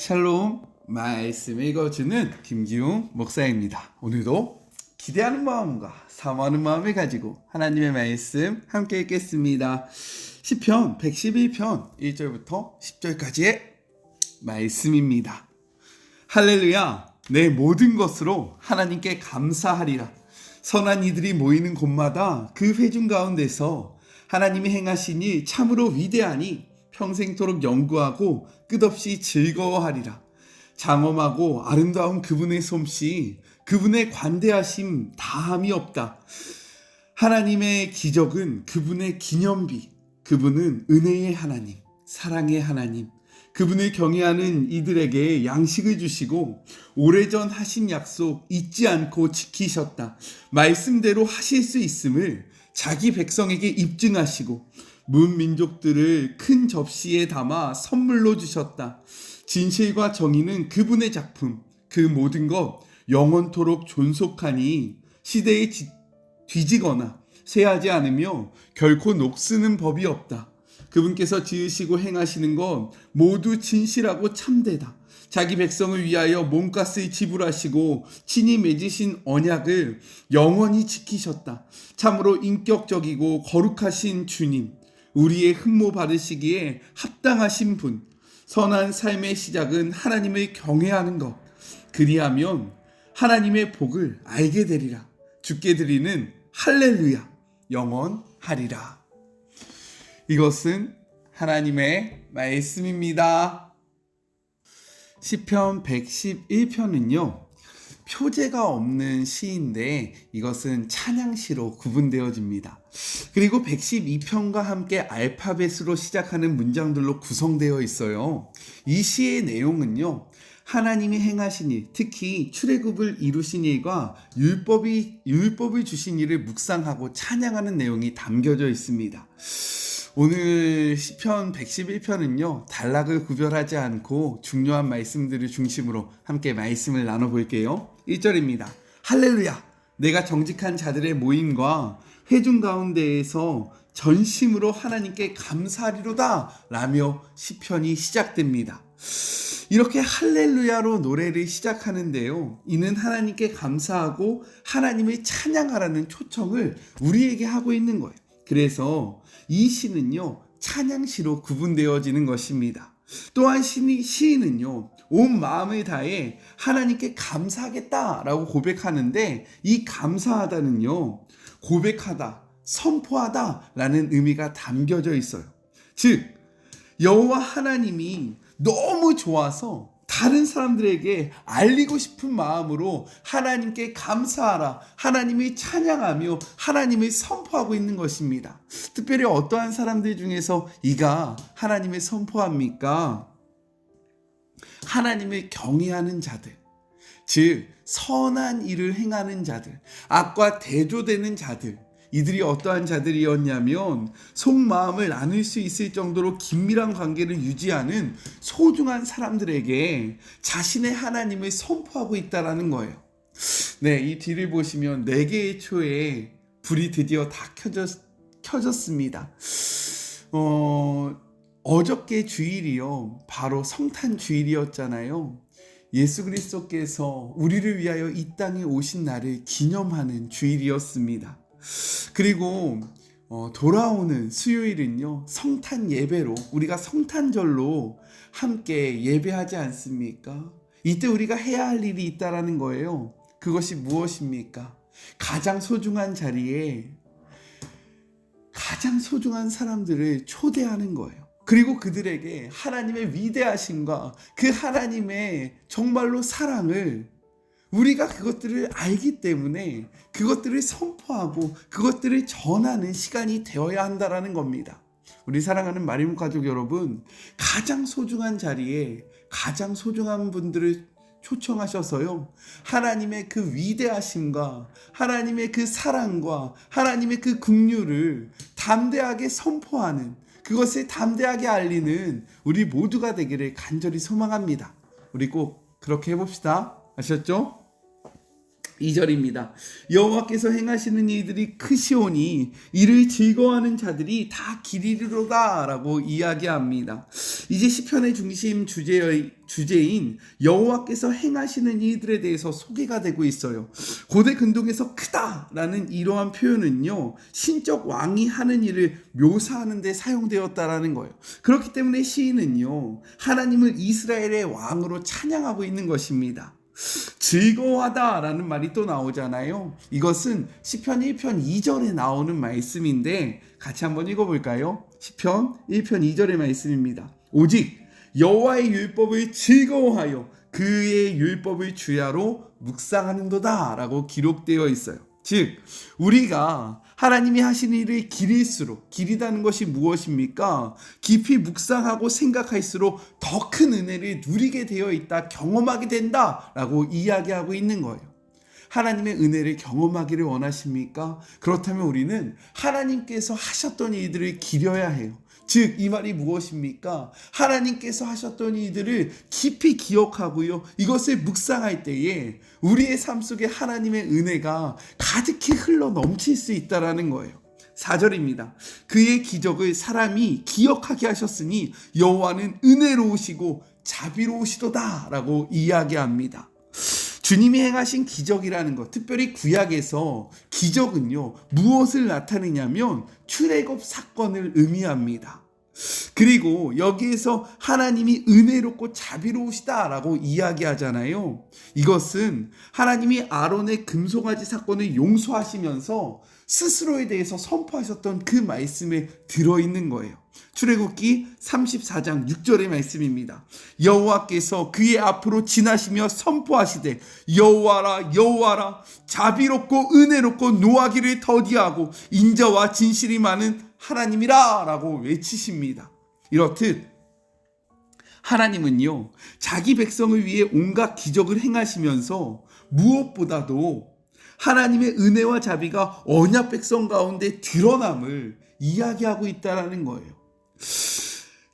샬롬, 말씀 읽어주는 김기웅 목사입니다. 오늘도 기대하는 마음과 사모하는 마음을 가지고 하나님의 말씀 함께 읽겠습니다. 시편 111편 1절부터 10절까지의 말씀입니다. 할렐루야, 내 모든 것으로 하나님께 감사하리라. 선한 이들이 모이는 곳마다 그 회중 가운데서 하나님이 행하신 일 참으로 위대하니 평생토록 연구하고 끝없이 즐거워하리라. 장엄하고 아름다운 그분의 솜씨, 그분의 관대하심 다함이 없다. 하나님의 기적은 그분의 기념비, 그분은 은혜의 하나님, 사랑의 하나님, 그분을 경외하는 이들에게 양식을 주시고 오래전 하신 약속 잊지 않고 지키셨다. 말씀대로 하실 수 있음을 자기 백성에게 입증하시고 문민족들을 큰 접시에 담아 선물로 주셨다. 진실과 정의는 그분의 작품, 그 모든 것 영원토록 존속하니 시대에 뒤지거나 쇠하지 않으며 결코 녹쓰는 법이 없다. 그분께서 지으시고 행하시는 것 모두 진실하고 참되다. 자기 백성을 위하여 몸값을 지불하시고 친히 맺으신 언약을 영원히 지키셨다. 참으로 인격적이고 거룩하신 주님, 우리의 흠모 받으시기에 합당하신 분, 선한 삶의 시작은 하나님을 경외하는 것. 그리하면 하나님의 복을 알게 되리라. 주께 드리는 할렐루야 영원하리라. 이것은 하나님의 말씀입니다. 시편 111편은요, 표제가 없는 시인데 이것은 찬양시로 구분되어집니다. 그리고 112편과 함께 알파벳으로 시작하는 문장들로 구성되어 있어요. 이 시의 내용은요, 하나님이 행하신 일, 특히 출애굽을 이루신 일과 율법을 주신 일을 묵상하고 찬양하는 내용이 담겨져 있습니다. 오늘 시편 111편은요, 단락을 구별하지 않고 중요한 말씀들을 중심으로 함께 말씀을 나눠볼게요. 1절입니다. 할렐루야, 내가 정직한 자들의 모임과 회중 가운데에서 전심으로 하나님께 감사하리로다 라며 시편이 시작됩니다. 이렇게 할렐루야로 노래를 시작하는데요, 이는 하나님께 감사하고 하나님을 찬양하라는 초청을 우리에게 하고 있는 거예요. 그래서 이 시는요, 찬양시로 구분되어지는 것입니다. 또한 시인은요, 온 마음을 다해 하나님께 감사하겠다라고 고백하는데, 이 감사하다는요, 고백하다, 선포하다라는 의미가 담겨져 있어요. 즉, 여호와 하나님이 너무 좋아서 다른 사람들에게 알리고 싶은 마음으로 하나님께 감사하라, 하나님을 찬양하며 하나님을 선포하고 있는 것입니다. 특별히 어떠한 사람들 중에서 이가 하나님을 선포합니까? 하나님을 경외하는 자들, 즉 선한 일을 행하는 자들, 악과 대조되는 자들, 이들이 어떠한 자들이었냐면 속마음을 나눌 수 있을 정도로 긴밀한 관계를 유지하는 소중한 사람들에게 자신의 하나님을 선포하고 있다는 거예요. 네, 이 뒤를 보시면 4개의 초에 불이 드디어 다 켜졌습니다. 어저께 주일이요, 바로 성탄 주일이었잖아요. 예수 그리스도께서 우리를 위하여 이 땅에 오신 날을 기념하는 주일이었습니다. 그리고 돌아오는 수요일은요, 성탄 예배로, 우리가 성탄절로 함께 예배하지 않습니까? 이때 우리가 해야 할 일이 있다라는 거예요. 그것이 무엇입니까? 가장 소중한 자리에 가장 소중한 사람들을 초대하는 거예요. 그리고 그들에게 하나님의 위대하심과 그 하나님의 정말로 사랑을, 우리가 그것들을 알기 때문에 그것들을 선포하고 그것들을 전하는 시간이 되어야 한다는 겁니다. 우리 사랑하는 마리움 가족 여러분, 가장 소중한 자리에 가장 소중한 분들을 초청하셔서요, 하나님의 그 위대하심과 하나님의 그 사랑과 하나님의 그 긍휼을 담대하게 선포하는, 그것을 담대하게 알리는 우리 모두가 되기를 간절히 소망합니다. 우리 꼭 그렇게 해봅시다. 아셨죠? 2절입니다. 여호와께서 행하시는 일들이 크시오니 이를 즐거워하는 자들이 다 기리리로다 라고 이야기합니다. 이제 시편의 중심 주제인 여호와께서 행하시는 일들에 대해서 소개가 되고 있어요. 고대 근동에서 크다라는 이러한 표현은요, 신적 왕이 하는 일을 묘사하는 데 사용되었다라는 거예요. 그렇기 때문에 시인은요, 하나님을 이스라엘의 왕으로 찬양하고 있는 것입니다. 즐거워하다라는 말이 또 나오잖아요. 이것은 시편 1편 2절에 나오는 말씀인데 같이 한번 읽어볼까요? 시편 1편 2절의 말씀입니다. 오직 여호와의 율법을 즐거워하여 그의 율법을 주야로 묵상하는도다 라고 기록되어 있어요. 즉 우리가 하나님이 하시는 일을 기릴수록, 기리다는 것이 무엇입니까? 깊이 묵상하고 생각할수록 더 큰 은혜를 누리게 되어 있다, 경험하게 된다 라고 이야기하고 있는 거예요. 하나님의 은혜를 경험하기를 원하십니까? 그렇다면 우리는 하나님께서 하셨던 일들을 기려야 해요. 즉 이 말이 무엇입니까? 하나님께서 하셨던 일들을 깊이 기억하고요, 이것을 묵상할 때에 우리의 삶 속에 하나님의 은혜가 가득히 흘러 넘칠 수 있다라는 거예요. 4절입니다. 그의 기적을 사람이 기억하게 하셨으니 여호와는 은혜로우시고 자비로우시도다 라고 이야기합니다. 주님이 행하신 기적이라는 것, 특별히 구약에서 기적은요, 무엇을 나타내냐면 출애굽 사건을 의미합니다. 그리고 여기에서 하나님이 은혜롭고 자비로우시다라고 이야기하잖아요. 이것은 하나님이 아론의 금송아지 사건을 용서하시면서 스스로에 대해서 선포하셨던 그 말씀에 들어있는 거예요. 출애굽기 34장 6절의 말씀입니다. 여호와께서 그의 앞으로 지나시며 선포하시되 여호와라 여호와라 자비롭고 은혜롭고 노하기를 더디하고 인자와 진실이 많은 하나님이라 라고 외치십니다. 이렇듯 하나님은요, 자기 백성을 위해 온갖 기적을 행하시면서 무엇보다도 하나님의 은혜와 자비가 언약 백성 가운데 드러남을 이야기하고 있다는 거예요.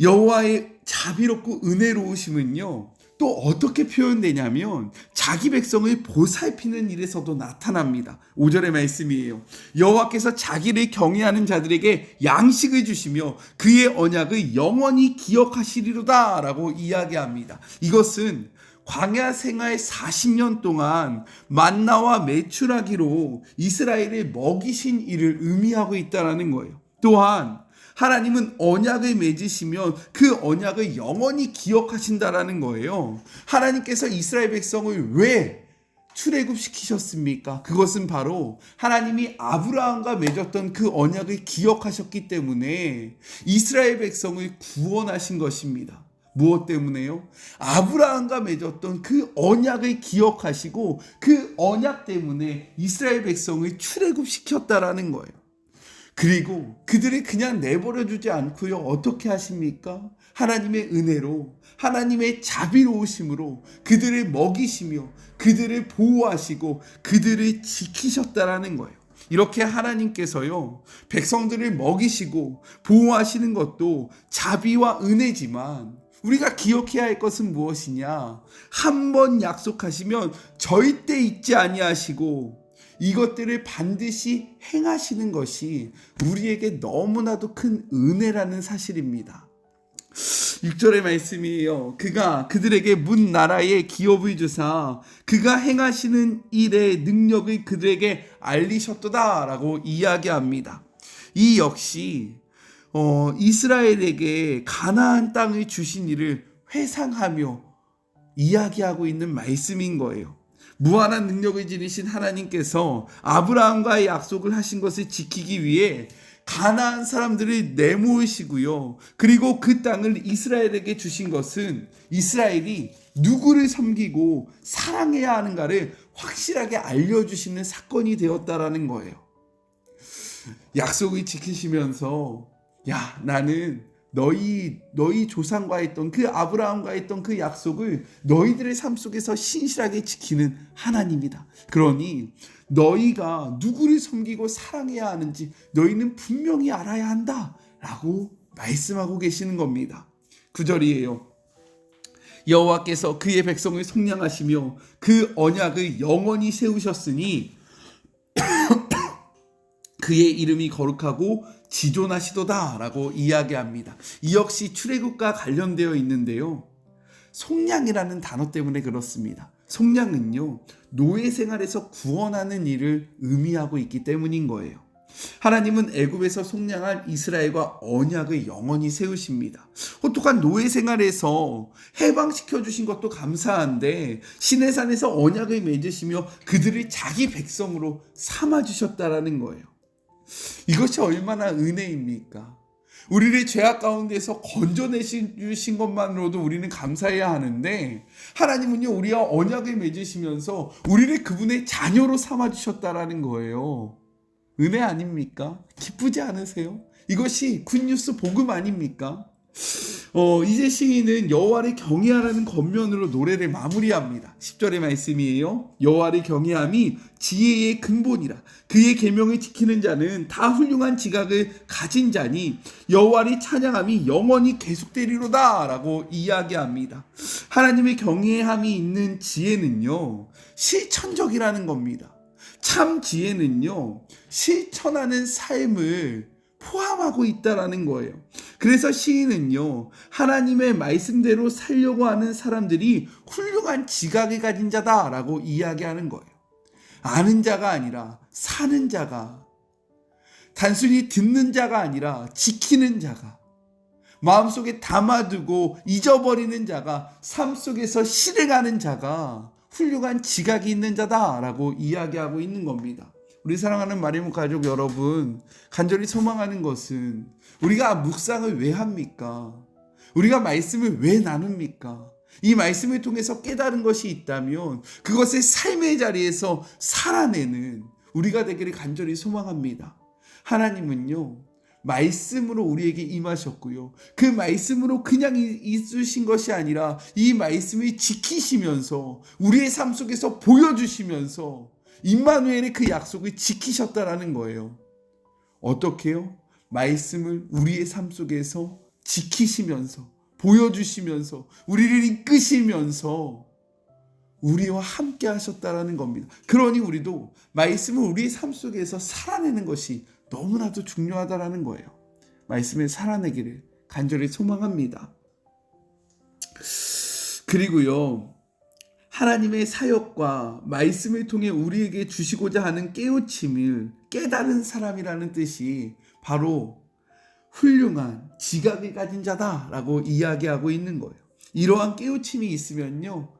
여호와의 자비롭고 은혜로우심은요, 또 어떻게 표현되냐면 자기 백성을 보살피는 일에서도 나타납니다. 5절의 말씀이에요. 여호와께서 자기를 경외하는 자들에게 양식을 주시며 그의 언약을 영원히 기억하시리로다 라고 이야기합니다. 이것은 광야 생활 40년 동안 만나와 메추라기로 이스라엘을 먹이신 일을 의미하고 있다는 거예요. 또한 하나님은 언약을 맺으시면 그 언약을 영원히 기억하신다라는 거예요. 하나님께서 이스라엘 백성을 왜 출애굽시키셨습니까? 그것은 바로 하나님이 아브라함과 맺었던 그 언약을 기억하셨기 때문에 이스라엘 백성을 구원하신 것입니다. 무엇 때문에요? 아브라함과 맺었던 그 언약을 기억하시고 그 언약 때문에 이스라엘 백성을 출애굽시켰다라는 거예요. 그리고 그들을 그냥 내버려 두지 않고요, 어떻게 하십니까? 하나님의 은혜로, 하나님의 자비로우심으로 그들을 먹이시며 그들을 보호하시고 그들을 지키셨다라는 거예요. 이렇게 하나님께서요, 백성들을 먹이시고 보호하시는 것도 자비와 은혜지만 우리가 기억해야 할 것은 무엇이냐? 한 번 약속하시면 절대 잊지 아니하시고 이것들을 반드시 행하시는 것이 우리에게 너무나도 큰 은혜라는 사실입니다. 6절의 말씀이에요. 그가 그들에게 문 나라의 기업을 주사 그가 행하시는 일의 능력을 그들에게 알리셨도다 라고 이야기합니다. 이 역시 이스라엘에게 가나안 땅을 주신 일을 회상하며 이야기하고 있는 말씀인 거예요. 무한한 능력을 지니신 하나님께서 아브라함과의 약속을 하신 것을 지키기 위해 가나안 사람들을 내모으시고요, 그리고 그 땅을 이스라엘에게 주신 것은 이스라엘이 누구를 섬기고 사랑해야 하는가를 확실하게 알려주시는 사건이 되었다라는 거예요. 약속을 지키시면서 나는 너희 조상과 했던 그 아브라함과 했던 그 약속을 너희들의 삶 속에서 신실하게 지키는 하나님이다. 그러니 너희가 누구를 섬기고 사랑해야 하는지 너희는 분명히 알아야 한다 라고 말씀하고 계시는 겁니다. 9절이에요. 여호와께서 그의 백성을 속량하시며 그 언약을 영원히 세우셨으니 그의 이름이 거룩하고 지존하시도다 라고 이야기합니다. 이 역시 출애굽과 관련되어 있는데요. 속량이라는 단어 때문에 그렇습니다. 속량은요, 노예 생활에서 구원하는 일을 의미하고 있기 때문인 거예요. 하나님은 애굽에서 속량한 이스라엘과 언약을 영원히 세우십니다. 혹독한 노예 생활에서 해방시켜 주신 것도 감사한데 시내산에서 언약을 맺으시며 그들을 자기 백성으로 삼아 주셨다라는 거예요. 이것이 얼마나 은혜입니까? 우리를 죄악 가운데서 건져내신 것만으로도 우리는 감사해야 하는데 하나님은요, 우리와 언약을 맺으시면서 우리를 그분의 자녀로 삼아주셨다라는 거예요. 은혜 아닙니까? 기쁘지 않으세요? 이것이 굿뉴스 복음 아닙니까? 이제 시인은 여호와를 경외하라는 겉면으로 노래를 마무리합니다. 10절의 말씀이에요. 여호와를 경외함이 지혜의 근본이라. 그의 계명을 지키는 자는 다 훌륭한 지각을 가진 자니 여호와를 찬양함이 영원히 계속되리로다 라고 이야기합니다. 하나님의 경외함이 있는 지혜는요, 실천적이라는 겁니다. 참 지혜는요, 실천하는 삶을 포함하고 있다라는 거예요. 그래서 시인은요, 하나님의 말씀대로 살려고 하는 사람들이 훌륭한 지각을 가진 자다라고 이야기하는 거예요. 아는 자가 아니라 사는 자가, 단순히 듣는 자가 아니라 지키는 자가, 마음속에 담아두고 잊어버리는 자가, 삶 속에서 실행하는 자가 훌륭한 지각이 있는 자다라고 이야기하고 있는 겁니다. 우리 사랑하는 마리모 가족 여러분, 간절히 소망하는 것은 우리가 묵상을 왜 합니까? 우리가 말씀을 왜 나눕니까? 이 말씀을 통해서 깨달은 것이 있다면 그것을 삶의 자리에서 살아내는 우리가 되기를 간절히 소망합니다. 하나님은요, 말씀으로 우리에게 임하셨고요, 그 말씀으로 그냥 있으신 것이 아니라 이 말씀을 지키시면서 우리의 삶 속에서 보여주시면서 임마누엘의 그 약속을 지키셨다라는 거예요. 어떻게요? 말씀을 우리의 삶 속에서 지키시면서 보여주시면서 우리를 이끄시면서 우리와 함께 하셨다라는 겁니다. 그러니 우리도 말씀을 우리의 삶 속에서 살아내는 것이 너무나도 중요하다라는 거예요. 말씀을 살아내기를 간절히 소망합니다. 그리고요, 하나님의 사역과 말씀을 통해 우리에게 주시고자 하는 깨우침을 깨달은 사람이라는 뜻이 바로 훌륭한 지각을 가진 자다라고 이야기하고 있는 거예요. 이러한 깨우침이 있으면요,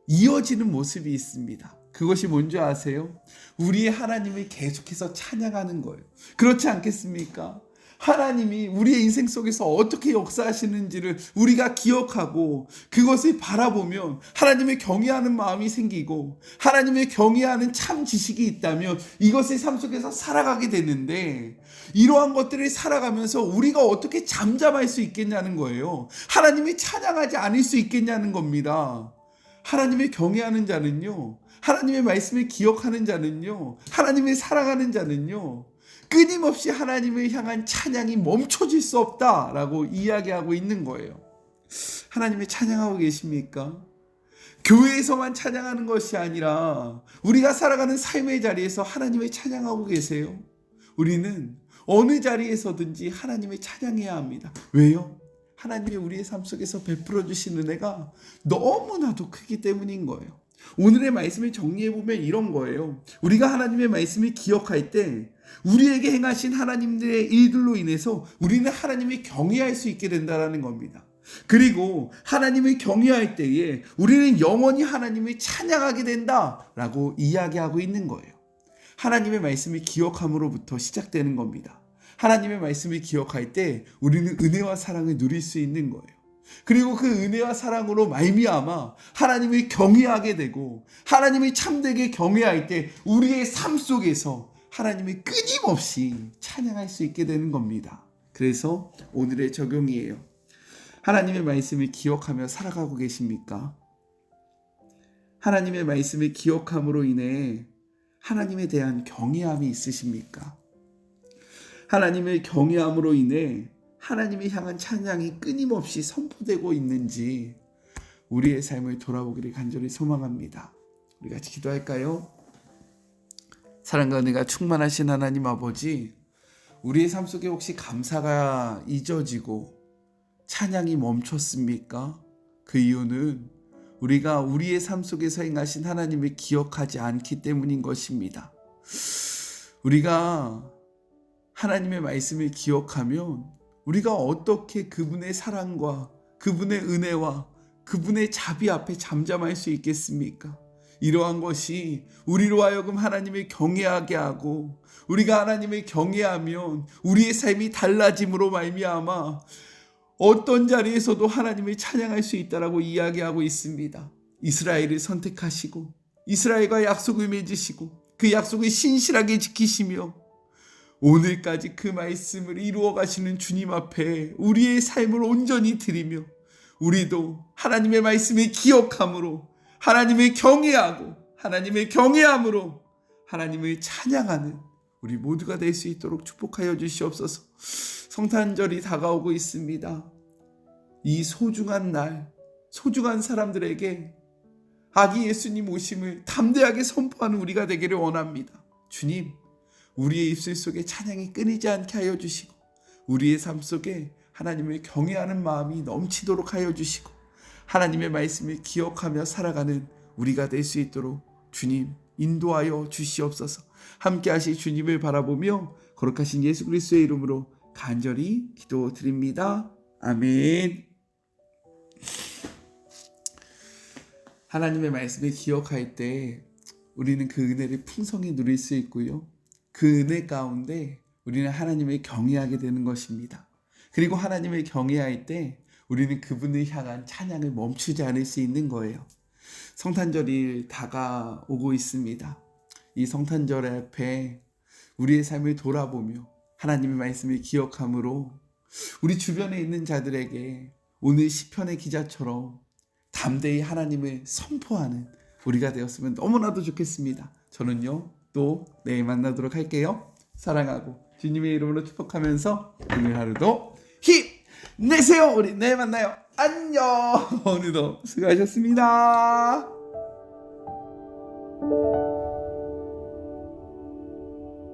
이어지는 모습이 있습니다. 그것이 뭔지 아세요? 우리의 하나님을 계속해서 찬양하는 거예요. 그렇지 않겠습니까? 하나님이 우리의 인생 속에서 어떻게 역사하시는지를 우리가 기억하고 그것을 바라보면 하나님을 경외하는 마음이 생기고 하나님을 경외하는 참 지식이 있다면 이것을 삶 속에서 살아가게 되는데, 이러한 것들을 살아가면서 우리가 어떻게 잠잠할 수 있겠냐는 거예요. 하나님을 찬양하지 않을 수 있겠냐는 겁니다. 하나님을 경외하는 자는요, 하나님의 말씀을 기억하는 자는요, 하나님을 사랑하는 자는요, 끊임없이 하나님을 향한 찬양이 멈춰질 수 없다라고 이야기하고 있는 거예요. 하나님을 찬양하고 계십니까? 교회에서만 찬양하는 것이 아니라 우리가 살아가는 삶의 자리에서 하나님을 찬양하고 계세요? 우리는 어느 자리에서든지 하나님을 찬양해야 합니다. 왜요? 하나님이 우리의 삶 속에서 베풀어 주신 은혜가 너무나도 크기 때문인 거예요. 오늘의 말씀을 정리해보면 이런 거예요. 우리가 하나님의 말씀을 기억할 때 우리에게 행하신 하나님들의 일들로 인해서 우리는 하나님을 경외할 수 있게 된다는 겁니다. 그리고 하나님을 경외할 때에 우리는 영원히 하나님을 찬양하게 된다라고 이야기하고 있는 거예요. 하나님의 말씀을 기억함으로부터 시작되는 겁니다. 하나님의 말씀을 기억할 때 우리는 은혜와 사랑을 누릴 수 있는 거예요. 그리고 그 은혜와 사랑으로 말미암아 하나님을 경외하게 되고 하나님을 참되게 경외할 때 우리의 삶 속에서 하나님을 끊임없이 찬양할 수 있게 되는 겁니다. 그래서 오늘의 적용이에요. 하나님의 말씀을 기억하며 살아가고 계십니까? 하나님의 말씀을 기억함으로 인해 하나님에 대한 경외함이 있으십니까? 하나님을 경외함으로 인해 하나님을 향한 찬양이 끊임없이 선포되고 있는지 우리의 삶을 돌아보기를 간절히 소망합니다. 우리 같이 기도할까요? 사랑과 은혜가 충만하신 하나님 아버지, 우리의 삶 속에 혹시 감사가 잊어지고 찬양이 멈췄습니까? 그 이유는 우리가 우리의 삶 속에서 행하신 하나님을 기억하지 않기 때문인 것입니다. 우리가 하나님의 말씀을 기억하면 우리가 어떻게 그분의 사랑과 그분의 은혜와 그분의 자비 앞에 잠잠할 수 있겠습니까? 이러한 것이 우리로 하여금 하나님을 경외하게 하고, 우리가 하나님을 경외하면 우리의 삶이 달라짐으로 말미암아 어떤 자리에서도 하나님을 찬양할 수 있다라고 이야기하고 있습니다. 이스라엘을 선택하시고 이스라엘과 약속을 맺으시고 그 약속을 신실하게 지키시며 오늘까지 그 말씀을 이루어 가시는 주님 앞에 우리의 삶을 온전히 드리며, 우리도 하나님의 말씀을 기억함으로 하나님을 경외하고 하나님을 경외함으로 하나님을 찬양하는 우리 모두가 될 수 있도록 축복하여 주시옵소서. 성탄절이 다가오고 있습니다. 이 소중한 날, 소중한 사람들에게 아기 예수님 오심을 담대하게 선포하는 우리가 되기를 원합니다. 주님, 우리의 입술 속에 찬양이 끊이지 않게 하여 주시고 우리의 삶 속에 하나님을 경외하는 마음이 넘치도록 하여 주시고 하나님의 말씀을 기억하며 살아가는 우리가 될 수 있도록 주님 인도하여 주시옵소서. 함께 하실 주님을 바라보며 거룩하신 예수 그리스도의 이름으로 간절히 기도드립니다. 아멘. 하나님의 말씀을 기억할 때 우리는 그 은혜를 풍성히 누릴 수 있고요. 그 은혜 가운데 우리는 하나님을 경외하게 되는 것입니다. 그리고 하나님을 경외할 때 우리는 그분을 향한 찬양을 멈추지 않을 수 있는 거예요. 성탄절이 다가오고 있습니다. 이 성탄절 앞에 우리의 삶을 돌아보며 하나님의 말씀을 기억함으로 우리 주변에 있는 자들에게 오늘 시편의 기자처럼 담대히 하나님을 선포하는 우리가 되었으면 너무나도 좋겠습니다. 저는요, 또 내일 만나도록 할게요. 사랑하고 주님의 이름으로 축복하면서 오늘 하루도 힘내세요. 우리 내일 만나요. 안녕. 오늘도 수고하셨습니다.